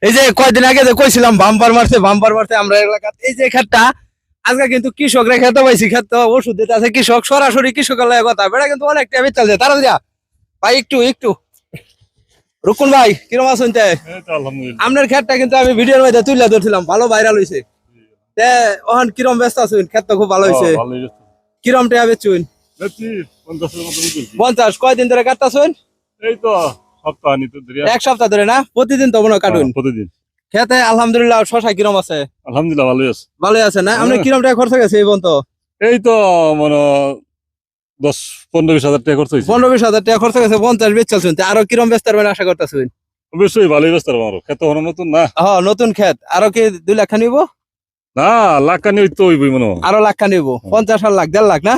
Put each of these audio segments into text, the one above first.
এই যে কয়দিন আগে যে কইছিলাম বাম্পার মারতে আমরা এলাকাতে এই যে ক্ষেতটা আজকে কিন্তু কৃষকরা খেতে পাইছি, ক্ষেত ওষুধ দিতে আছে কৃষক, সরাসরি কৃষকের লাগে কথা, বেড়া কিন্তু অনেক টাইমে চলছে তারা দিয়া ভাই একটু রুকুন ভাই কিরম আছেন? আপনার ক্ষেতটা কিন্তু আমি ভিডিওর মধ্যে তুলে ধরছিলাম, ভালো ভাইরাল হয়েছে। ওখান কিরম ব্যস্ত আছেন? ক্ষেত তো খুব ভালো হয়েছে। কিরম টাকা বেচুন? 50। কয়দিন ধরে কাটতাছেন? এই তো এক সপ্তাহ ধরে না? প্রতিদিন তো মনে হয় কাটুন? প্রতিদিন। খেতে আলহামদুলিল্লাহ। শশা কিরম আছে? আলহামদুলিল্লাহ ভালোই আছে। ভালোই আছে না? আপনার কিরম টাকা খরচ গেছে এই পর্যন্ত? এই তো মানে 10-15-20 হাজার টাকা খরচ হয়েছে। 15-20 হাজার টাকা খরচ গেছে। 50 বেচ চলছেন, আরো কিরম ব্যস্ত আশা করতেছেন? অবশ্যই ভালোই ব্যস্ত আমার ক্ষেত হলো নতুন না। হ্যাঁ নতুন ক্ষেত, আরো কি 2 লাখ নিব? না লাখ কানি তো হইবই মনে হয়। আরো লাখ নিব? 50 লাখ 1.5 লাখ না?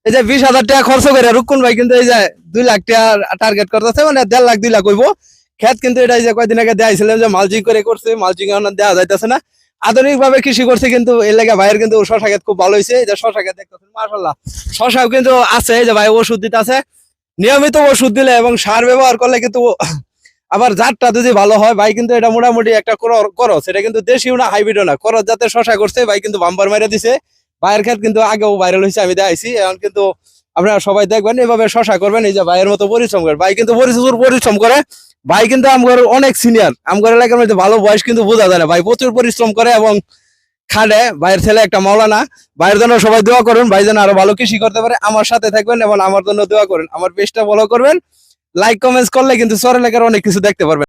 এই যে 20,000 টাকা খরচ করে রুকুন ভাই কিন্তু এই যে 2 লাখ টাকা টার্গেট করতেছে, মানে 1.5 লাখ 2 লাখ হইব ক্ষেত। কিন্তু এটা যে কয়দিন আগে দেখাইছিলাম যে মালচিং করে করছে, মালচিং এখন দেওয়া যাইতেছে না, আধুনিক ভাবে কৃষি করছে। কিন্তু এই লেগে ভাইয়ের কিন্তু শশা ক্ষেত খুব ভালো হয়েছে। এই যে শশা ক্ষেত দেখতেছেন মাশাআল্লাহ, শশাও কিন্তু আছে। এই যে ভাই ওষুধ দিতে আছে, নিয়মিত ওষুধ দিলে এবং সার ব্যবহার করলে কিন্তু আবার জাতটা যদি ভালো হয় ভাই কিন্তু এটা মোটামুটি একটা করস, এটা কিন্তু দেশিও না হাইব্রিডও না, করস জাতের শশা করছে ভাই, কিন্তু বাম্পার মেরে দিছে। ভাইয়ের ক্ষেত কিন্তু আগেও ভাইরাল হয়েছে, আমি দেখাইছি। এখন কিন্তু আপনারা সবাই দেখবেন এভাবে শশা করবেন, এই যে ভাইয়ের মতো পরিশ্রম করে। ভাই কিন্তু পরিশ্রম করে, ভাই কিন্তু আমগর অনেক সিনিয়র, আমগর এলাকার মধ্যে ভালো বয়স কিন্তু বোঝা যায় না। ভাই প্রচুর পরিশ্রম করে এবং খাটে। ভাইয়ের ছেলে একটা মাওলানা। ভাইয়ের জন্য সবাই দোয়া করুন, ভাই যেন আরো ভালো কৃষি করতে পারে। আমার সাথে থাকবেন এবং আমার জন্য দোয়া করুন, আমার পেজটা ফলো করবেন, লাইক কমেন্টস করলে কিন্তু চর এলাকার অনেক কিছু দেখতে পারবেন।